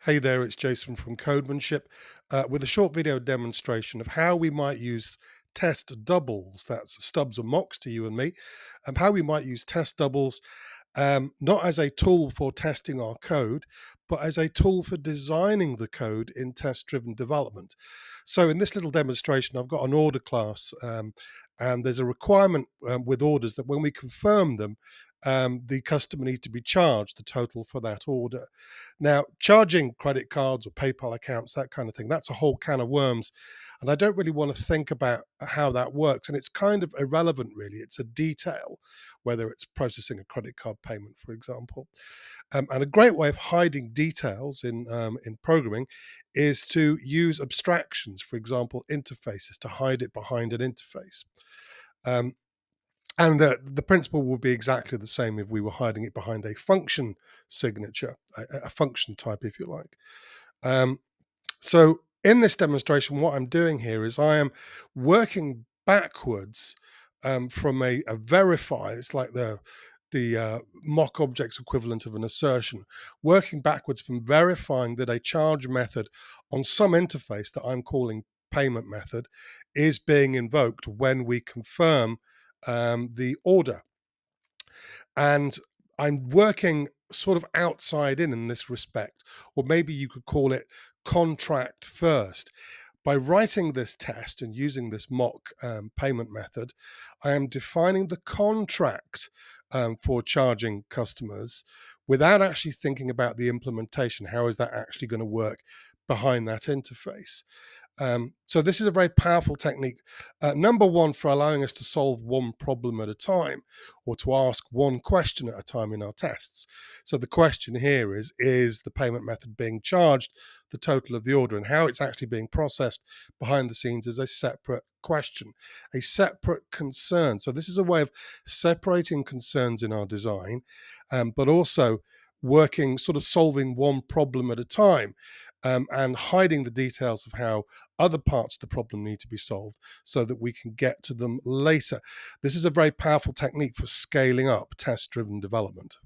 Hey there, it's Jason from Codemanship with a short video demonstration of how we might use test doubles, that's stubs and mocks to you and me, and how we might use test doubles not as a tool for testing our code, but as a tool for designing the code in test-driven development. So in this little demonstration, I've got an order class, and there's a requirement with orders that when we confirm them, the customer needs to be charged the total for that order. Now, charging credit cards or PayPal accounts, that kind of thing, that's a whole can of worms. And I don't really want to think about how that works. And it's kind of irrelevant, really. It's a detail, whether it's processing a credit card payment, for example. And a great way of hiding details in programming is to use abstractions, for example, interfaces, to hide it behind an interface. Um, and the principle would be exactly the same if we were hiding it behind a function signature, a function type, if you like. Um, so in this demonstration, what I'm doing here is I am working backwards from a verify. It's like the mock object's equivalent of an assertion, working backwards from verifying that a charge method on some interface that I'm calling payment method is being invoked when we confirm the order. And I'm working sort of outside in this respect, or maybe you could call it contract first. By writing this test and using this mock payment method, I am defining the contract for charging customers without actually thinking about the implementation. How is that actually going to work behind that interface? So this is a very powerful technique. Number one, for allowing us to solve one problem at a time, or to ask one question at a time in our tests. So the question here is the payment method being charged the total of the order, and how it's actually being processed behind the scenes is a separate question, a separate concern. So this is a way of separating concerns in our design, but also working, sort of solving one problem at a time, and hiding the details of how other parts of the problem need to be solved so that we can get to them later. This is a very powerful technique for scaling up test-driven development.